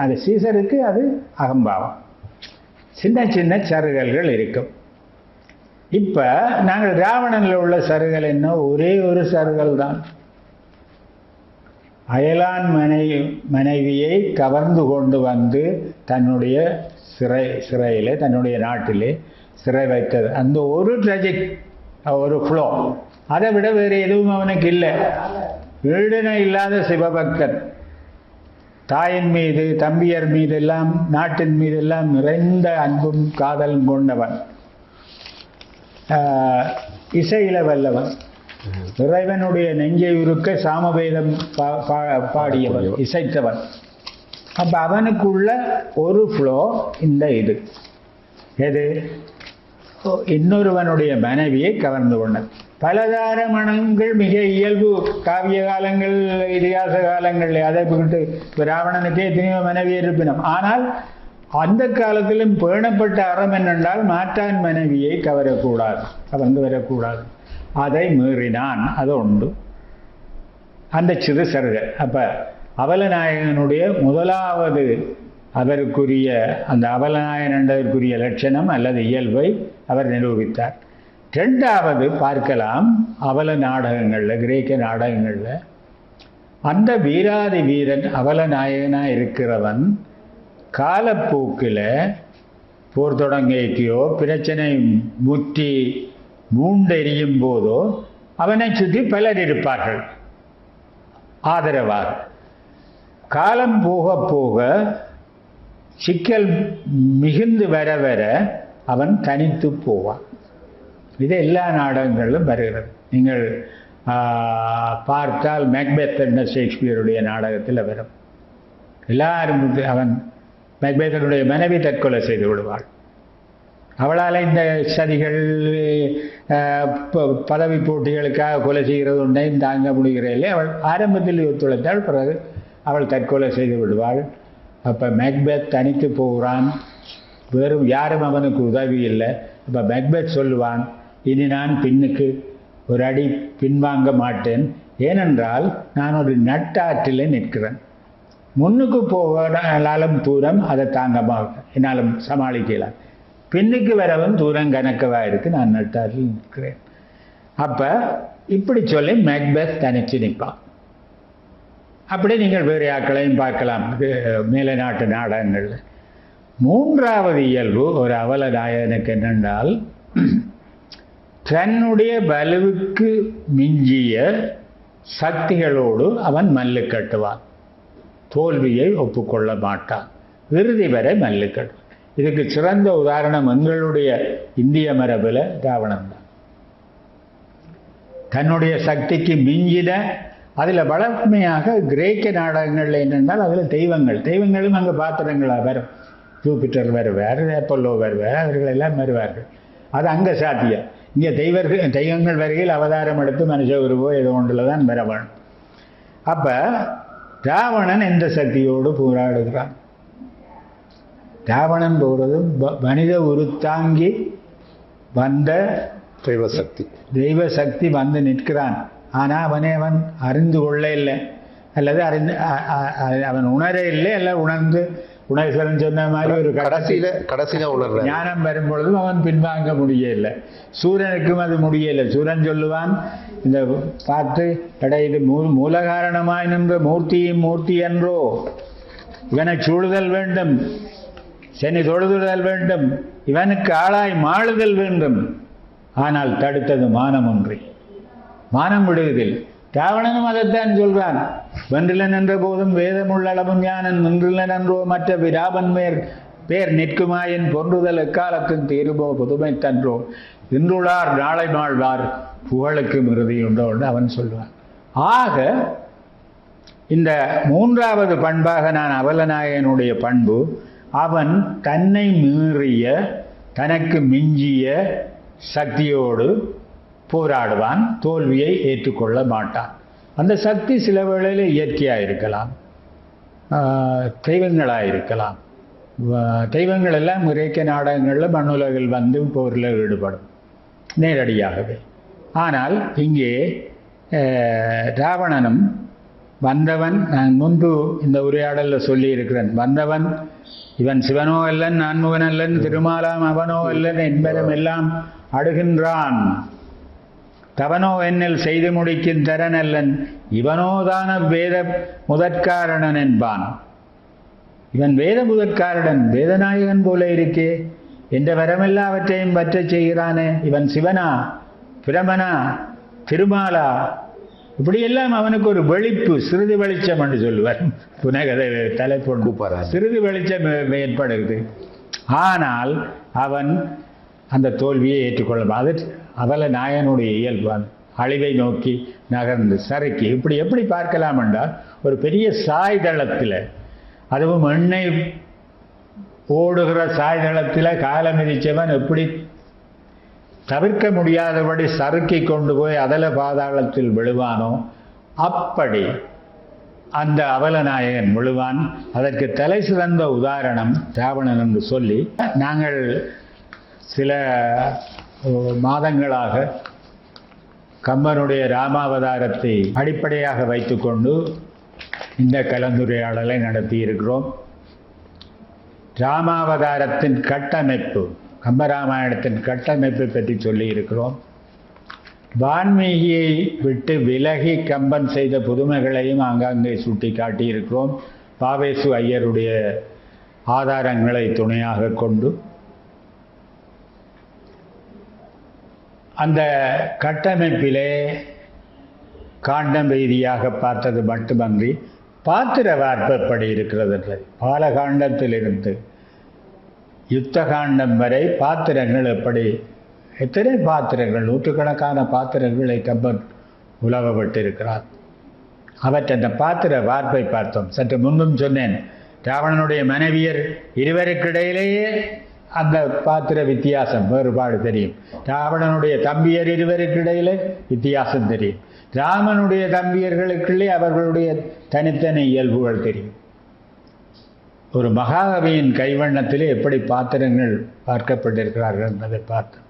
அது சீசருக்கு அது அகம்பாவம். சின்ன சின்ன சருகல்கள் இருக்கும். இப்ப நாங்கள் ராவணனில் உள்ள சருகல் என்ன? ஒரே ஒரு சருகல் தான். அயலான் மனைவியை கவர்ந்து கொண்டு வந்து தன்னுடைய சிறையிலே, தன்னுடைய நாட்டிலே சிறை வைத்தது. அந்த ஒரு ட்ரெஜிக், ஒரு ஃப்ளோ. அதை விட வேறு எதுவும் அவனுக்கு இல்லை. ஈடுன இல்லாத சிவபக்தன், தாயின் மீது, தம்பியர் மீது எல்லாம், நாட்டின் மீது எல்லாம் நிறைந்த அன்பும் காதலும் கொண்டவன். இசையில வல்லவன், இறைவனுடைய நெஞ்சை உருக்க சாமவேதம் பாடியவன், இசைத்தவன். அப்ப அவனுக்குள்ள ஒரு ஃப்ளோ இந்த இது எது? இன்னொருவனுடைய மனைவியை கவர்ந்து கொண்டது. பலதார மனங்கள் மிக இயல்பு. காவிய காலங்கள், இதிகாச காலங்கள், அதை விட்டு ராவணனுக்கே எத்தனையோ மனைவி இருப்பினும், ஆனால் அந்த காலத்திலும் பேணப்பட்ட அறம் என்னென்றால் மாற்றான் மனைவியை கவரக்கூடாது, கவர்ந்து வரக்கூடாது. அதை மீறினான். அது உண்டு அந்த சிறு சருகல். அப்ப அவலநாயகனுடைய முதலாவது அவருக்குரிய அந்த அவலநாயகன் என்பதற்குரிய லட்சணம் அல்லது இயல்பை அவர் நிரூபித்தார். இரண்டாவது பார்க்கலாம், அவல நாடகங்கள்ல, கிரேக்க நாடகங்கள்ல அந்த வீராதி வீரன் அவலநாயகனா இருக்கிறவன் காலப்போக்கில் போர் தொடங்கியோ பிரச்சனை முற்றி மூண்டெறியும் போதோ அவனை சுற்றி பலர் இருப்பார்கள் ஆதரவாக. காலம் போக போக சிக்கல் மிகுந்து வர வர அவன் தனித்து போவான். இது எல்லா நாடகங்களிலும் வருகிறது. நீங்கள் பார்த்தால் மேக்பெத் என்ற ஷேக்ஸ்பியருடைய நாடகத்தில் வரும். எல்லாரும் அவன் மேக்பெத்தனுடைய மனைவி தற்கொலை செய்து விடுவாள். அவளால் இந்த சதிகள், பதவி போட்டிகளுக்காக கொலை செய்கிறது ஒன்றையும் தாங்க முடிகிறதில்லை. அவள் ஆரம்பத்தில் ஒத்துழைத்தாள், பிறகு அவள் தற்கொலை செய்து விடுவாள். அப்போ மேக்பெத் தனித்து போகிறான், வெறும் யாரும் அவனுக்கு உதவி இல்லை. அப்போ மேக்பெத் சொல்லுவான், இனி நான் பின்னுக்கு ஒரு அடி பின்வாங்க மாட்டேன், ஏனென்றால் நான் ஒரு நட்டாற்றில் நிற்கிறேன். முன்னுக்கு போகலாலும் தூரம் அதை தாங்க என்னாலும் சமாளிக்கலாம், பின்னுக்கு வரவும் தூரம் கணக்கவா இருக்கு, நான் நட்டாற்றில் நிற்கிறேன். அப்ப இப்படி சொல்லி மேக்பெத் தனிச்சு நிற்பான். அப்படி நீங்கள் வேறு ஆக்களையும் பார்க்கலாம் மேலை நாட்டு நாடகங்கள்ல. மூன்றாவது இயல்பு ஒரு அவல நாயகனுக்கு என்னென்றால், தன்னுடைய வலுவுக்கு மிஞ்சிய சக்திகளோடு அவன் மல்லு கட்டுவான், தோல்வியை ஒப்புக்கொள்ள மாட்டான், இறுதி வரை மல்லு கட்டுவான். இதுக்கு சிறந்த உதாரணம் எங்களுடைய இந்திய மரபில் ராவணன் தான். தன்னுடைய சக்திக்கு மிஞ்சின, அதில் வளமையாக கிரேக்க நாடகங்கள்ல என்னென்னால் அதில் தெய்வங்களும் அங்கே பாத்திரங்களாக வரும். ஜூபிட்டர் வருவார், அப்பல்லோ வருவார், அவர்கள் எல்லாம் வருவார்கள். அது அங்கே சாத்தியம். இங்கே தெய்வங்கள் வருகையில் அவதாரம் எடுத்து மனுஷ உருவோ ஏதோ ஒன்றில் தான் வரவன். அப்போ ராவணன் எந்த சக்தியோடு போராடுகிறான்? ராவணன் போறது மனித உருத்தாங்கி வந்த தெய்வ சக்தி வந்து நிற்கிறான். ஆனால் அவன் அறிந்து கொள்ள இல்லை. அல்லது அவன் உணர இல்லை, அல்ல உணர்ந்து உணர்சரன் சொன்ன மாதிரி ஒரு
கடைசியில உணர்ற
ஞானம் வரும்பொழுதும் அவன் பின்வாங்க முடியல. சூரனுக்கும் அது முடியல. சூரன் சொல்லுவான், இந்த பார்த்து கடை இது மூல காரணமாய் நின்ற மூர்த்தியும் மூர்த்தி என்றோ, இவனை சூழுதல் வேண்டும், சென்னி தொழுதுதல் வேண்டும், இவனுக்கு ஆளாய் மாளுதல் வேண்டும். ஆனால் தடுத்தது மானம் ஒன்றி, மானம் விடுவதில். ராவணனும் அதைத்தான் சொல்றான். வென்றிலன் என்ற போதும் வேதமுள்ள அளவும் ஞானன் நின்றிலன் என்றோ மற்ற விராபன் பேர் நிற்குமாயின் பொன்றுதல் எக்காலத்தின் தீருபோ புதுமை தன்றோ இன்றுளார் நாளை வாழ்வார் புகழுக்கு இறுதியுண்டோ என்று அவன் சொல்வான். ஆக இந்த மூன்றாவது பண்பாக நான் அவலநாயகனுடைய பண்பு, அவன் தன்னை மீறிய தனக்கு மிஞ்சிய சக்தியோடு போராடுவான், தோல்வியை ஏற்றுக்கொள்ள மாட்டான். அந்த சக்தி சில வேளையில் இயற்கையாக இருக்கலாம், தெய்வங்களாக இருக்கலாம். தெய்வங்கள் எல்லாம் கிரேக்க நாடகங்களில் மண்ணுலகில் வந்து போரில் ஈடுபடும் நேரடியாகவே. ஆனால் இங்கே ராவணனும் வந்தவன், நான் முன்பு இந்த உரையாடலில் சொல்லி இருக்கிறேன், வந்தவன் இவன் சிவனோ அல்லன் நான்முகன் அல்லன் திருமாலாம் அவனோ அல்லன் என்பதும் எல்லாம் அடுகின்றான். தவனோ என்னில் செய்து முடிக்கும் தரன் அல்லன் இவனோதான வேத முதற்காரணன் என்பான். இவன் வேத முதற்காரணன், வேதநாயகன் போல இருக்கே, என்ற வரமெல்லாவற்றையும் பற்றச் செய்கிறானே, இவன் சிவனா பிரமனா திருமாலா, இப்படியெல்லாம் அவனுக்கு ஒரு வெளிப்பு, சிறிது வெளிச்சம் என்று சொல்லுவார் புனகதை தலைப்பொண்டு. சிறிது வெளிச்சம் ஏற்படுகிறது. ஆனால் அவன் அந்த தோல்வியை ஏற்றுக்கொள்ளும். அது அவல நாயனுடைய இயல்பான் அழிவை நோக்கி நகர்ந்து சறுக்கி இப்படி எப்படி பார்க்கலாம் என்றால், ஒரு பெரிய சாய்தளத்தில், அதுவும் எண்ணெய் ஓடுகிற சாய்தளத்தில் காலம் மிதிச்சவன் எப்படி தவிர்க்க முடியாதபடி சறுக்கி கொண்டு போய் அதல பாதாளத்தில் விழுவானோ, அப்படி அந்த அவலநாயகன் விழுவான். அதற்கு தலை சிறந்த உதாரணம் ராவணன் என்று சொல்லி, நாங்கள் சில மாதங்களாக கம்பனுடைய ராமாவதாரத்தை அடிப்படையாக வைத்துக்கொண்டு இந்த கலந்துரையாடலை நடத்தி இருக்கிறோம். ராமாவதாரத்தின் கட்டமைப்பு, கம்பராமாயணத்தின் கட்டமைப்பை பற்றி சொல்லி இருக்கிறோம். வான்மீகியை விட்டு விலகி கம்பன் செய்த புதுமைகளையும் ஆங்காங்கே சுட்டி காட்டியிருக்கிறோம். பாவேசு ஐயருடைய ஆதாரங்களை துணையாக கொண்டு அந்த கட்டமைப்பிலே காண்டம் ரீதியாக பார்த்தது மட்டுமன்றி பாத்திர வார்ப்பப்படி இருக்கிறது என்றது. பாலகாண்டத்திலிருந்து யுத்த காண்டம் வரை பாத்திரங்கள் எப்படி, எத்தனை பாத்திரங்கள், நூற்றுக்கணக்கான பாத்திரங்களை கம்பன் உலகப்பட்டிருக்கிறார். அவற்றை அந்த பாத்திர வார்ப்பை பார்த்தோம். சற்று முன்பும் சொன்னேன், ராவணனுடைய மனைவியர் இருவருக்கிடையிலேயே அந்த பாத்திர வித்தியாசம், வேறுபாடு தெரியும். ராவணனுடைய தம்பியர் இருவருக்கு இடையிலே வித்தியாசம் தெரியும். ராமனுடைய தம்பியர்களுக்குள்ளே அவர்களுடைய தனித்தனி இயல்புகள் தெரியும். ஒரு மகாகவியின் கைவண்ணத்திலே எப்படி பாத்திரங்கள் பார்க்கப்பட்டிருக்கிறார்கள் என்பதை பார்த்தோம்.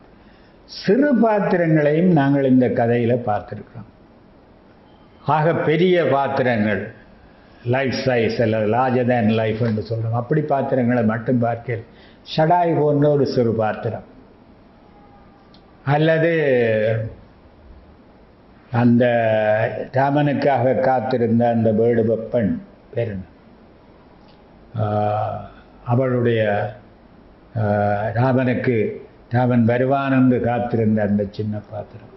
சிறு பாத்திரங்களையும் நாங்கள் இந்த கதையில் பார்த்திருக்கிறோம். ஆக பெரிய பாத்திரங்கள், லைஃப் சைஸ் அல்லது லார்ஜர் தேன் லைஃப் என்று சொல்கிறோம், அப்படி பாத்திரங்களை மட்டும் பார்க்க, ஷடாய் போன்ற ஒரு சிறு பாத்திரம், அல்லது அந்த ராமனுக்காக காத்திருந்த அந்த வேடு பெண் பேர் அவளுடைய ராமன் வருவான் என்று காத்திருந்த அந்த சின்ன பாத்திரம்,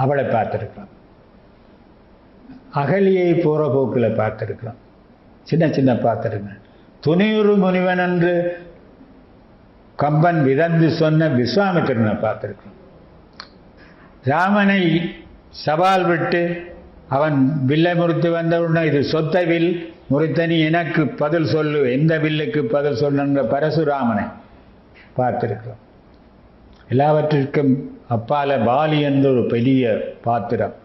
அவளை பார்த்திருக்கிறோம். அகலியை போற போக்கில் பார்த்திருக்கிறோம். சின்ன சின்ன பாத்திரங்கள். துணியுறு முனிவன் என்று கம்பன் விதந்து சொன்ன விஸ்வாமித்திரனை பார்த்திருக்கிறோம். ராமனை சவால் விட்டு அவன் வில்லை முறித்து வந்தவுடனே, இது சொத்த வில் முறித்தனி எனக்கு பதில் சொல்லு, எந்த வில்லுக்கு பதில் சொல்லுன்ற பரசுராமனை பார்த்திருக்கிறோம். எல்லாவற்றிற்கும் அப்பால பாலி என்ற ஒரு பெரிய பாத்திரம்,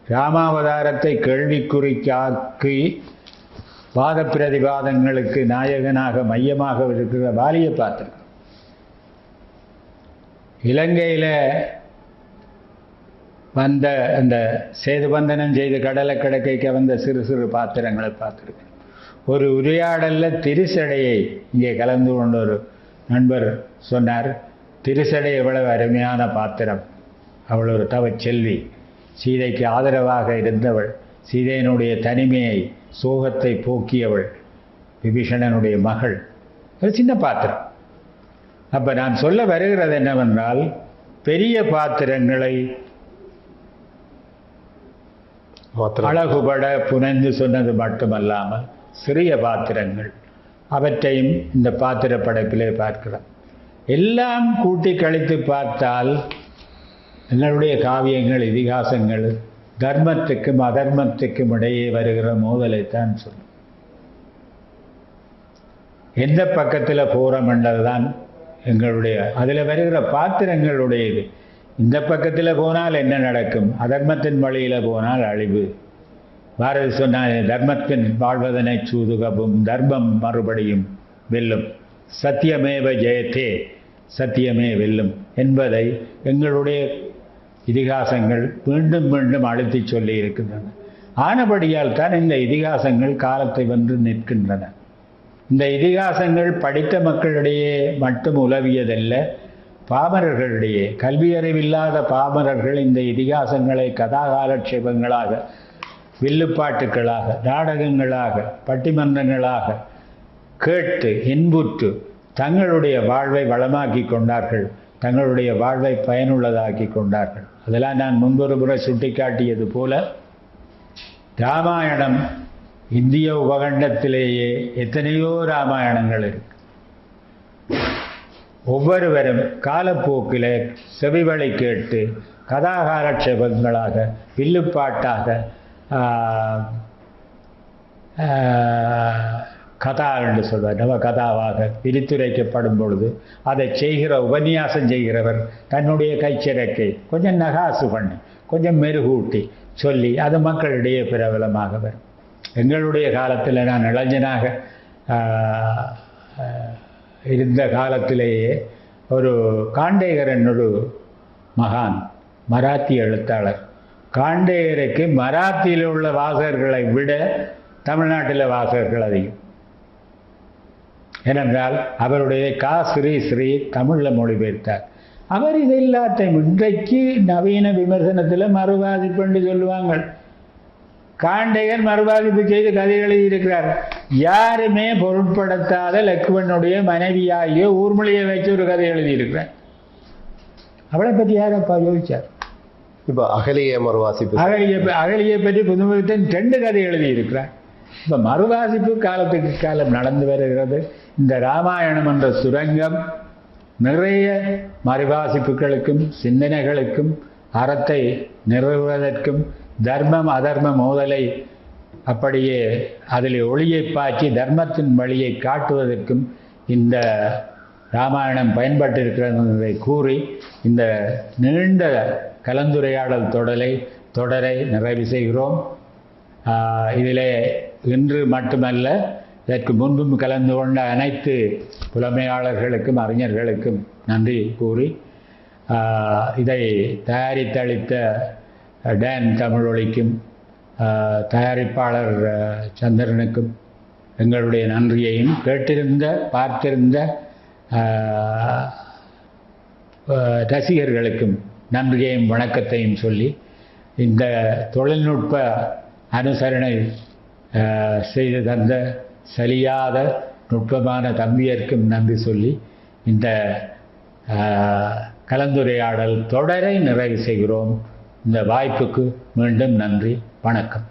ராமாவதாரத்தை கேள்விக்குறிக்காக்கி வாத பிரதிவாதங்களுக்கு நாயகனாக மையமாக இருக்கிற பாலியை பார்த்திருக்கிறோம். இலங்கையில் வந்த அந்த சேதுபந்தனம் செய்து கடலை கடக்கைக்கு வந்த சிறு சிறு பாத்திரங்களை பார்த்துருக்கேன். ஒரு உரையாடலில் திருசடையை இங்கே கலந்து கொண்ட ஒரு நண்பர் சொன்னார், திருசடை எவ்வளவு அருமையான பாத்திரம், அவள் ஒரு தவச்செல்வி, சீதைக்கு ஆதரவாக இருந்தவள், சீதையினுடைய தனிமையை சோகத்தை போக்கியவள், விபீஷணனுடைய மகள். ஒரு சின்ன பாத்திரம். அப்போ நான் சொல்ல வருகிறது என்னவென்றால், பெரிய பாத்திரங்களை அழகுபட புனைந்து சொன்னது மட்டுமல்லாமல் சிறிய பாத்திரங்கள் அவற்றையும் இந்த பாத்திர படைப்பிலே பார்க்கிறோம். எல்லாம் கூட்டி கழித்து பார்த்தால் எங்களுடைய காவியங்கள், இதிகாசங்கள் தர்மத்துக்கும் அதர்மத்துக்கும் இடையே வருகிற மோதலைத்தான் சொல்லும். எந்த பக்கத்தில் போகிறோம் என்றதுதான் எங்களுடைய அதில் வருகிற பாத்திரங்களுடையது. இந்த பக்கத்தில் போனால் என்ன நடக்கும், அதர்மத்தின் வழியில் போனால் அழிவு. பாரதி சொன்னால், தர்மத்தின் வாழ்வதனை சூதுகவும் தர்மம் மறுபடியும் வெல்லும், சத்தியமேவ ஜெயத்தே, சத்தியமே வெல்லும் என்பதை எங்களுடைய இதிகாசங்கள் மீண்டும் மீண்டும் அழுத்தி சொல்லி இருக்கின்றன. ஆனபடியால் தான் இந்த இதிகாசங்கள் காலத்தை வென்று நிற்கின்றன. இந்த இதிகாசங்கள் படித்த மக்களிடையே மட்டும் உலவியதல்ல, பாமரர்களிடையே, கல்வியறிவில்லாத பாமரர்கள் இந்த இதிகாசங்களை கதாகாலட்சேபங்களாக, வில்லுப்பாட்டுக்களாக, நாடகங்களாக, பட்டிமன்றங்களாக கேட்டு இன்புற்று தங்களுடைய வாழ்வை வளமாக்கி கொண்டார்கள், தங்களுடைய வாழ்வை பயனுள்ளதாக்கி கொண்டார்கள். அதெல்லாம் நான் முன்பொரு முறை சுட்டிக்காட்டியது போல, ராமாயணம் இந்திய உபகண்டத்திலேயே எத்தனையோ ராமாயணங்கள் இருக்கு. ஒவ்வொருவரும் காலப்போக்கில் செவிவழி கேட்டு கதாகாலட்சேபங்களாக, வில்லுப்பாட்டாக, கதா என்று சொல்வார், நவகதாவாக விரித்துரைக்கப்படும் பொழுது அதை செய்கிற, உபன்யாசம் செய்கிறவர் தன்னுடைய கைச்சிறக்கை கொஞ்சம் நகாசு பண்ணி, கொஞ்சம் மெருகூட்டி சொல்லி அது மக்களிடையே பிரபலமாக வரும். எங்களுடைய காலத்தில் நான் இளைஞனாக இருந்த காலத்திலேயே ஒரு காண்டேகரன் ஒரு மகான் மராத்தி எழுத்தாளர், காண்டேகருக்கு மராத்தியில் உள்ள வாசகர்களை விட தமிழ்நாட்டில் வாசகர்கள் அதிகம். ஏனென்றால் அவருடைய ஸ்ரீ தமிழில் மொழிபெயர்த்தார். அவர் இது எல்லாத்தையும் இன்றைக்கு நவீன விமர்சனத்தில் மறுவாதிப்பு என்று சொல்லுவாங்க. காண்டேகர் மறுவாதிப்பு செய்து கதை எழுதியிருக்கிறார். யாருமே பொருட்படுத்தாத லக்குவனுடைய மனைவியாகிய ஊர்மொழியை வச்சு ஒரு கதை எழுதியிருக்கிறார். அவளை பற்றி யாரப்பா யோசிச்சார்?
இப்போ அகலிய மறுவாசிப்பு,
அகலியை பற்றி புதுமுகத்தின் 2 கதை எழுதியிருக்கிறார். இப்போ மறுவாசிப்பு காலத்துக்கு காலம் நடந்து வருகிறது. இந்த ராமாயணம் என்ற சுரங்கம் நிறைய மறுவாசிப்புகளுக்கும் சிந்தனைகளுக்கும் அறத்தை நிறுவுவதற்கும் தர்மம் அதர்ம மோதலை அப்படியே அதில் ஒளியை பாய்ச்சி தர்மத்தின் வழியை காட்டுவதற்கும் இந்த ராமாயணம் பயன்பட்டிருக்கிறதை கூறி இந்த நீண்ட கலந்துரையாடல் தொடரை நிறைவு செய்கிறோம். இதிலே இன்று மட்டுமல்ல, இதற்கு முன்பும் கலந்து கொண்ட அனைத்து புலமையாளர்களுக்கும் அறிஞர்களுக்கும் நன்றி கூறி, இதை தயாரித்தளித்த டேன் தமிழொலிக்கும் தயாரிப்பாளர் சந்திரனுக்கும் எங்களுடைய நன்றியையும், கேட்டிருந்த பார்த்திருந்த ரசிகர்களுக்கும் நன்றியையும் வணக்கத்தையும் சொல்லி, இந்த தொழில்நுட்ப அனுசரணை செய்து தந்த சலியாத நுட்பமான தம்பியர்க்கும் நன்றி சொல்லி இந்த கலந்துரையாடல் தொடரை நிறைவு செய்கிறோம். இந்த வாய்ப்புக்கு மீண்டும் நன்றி, வணக்கம்.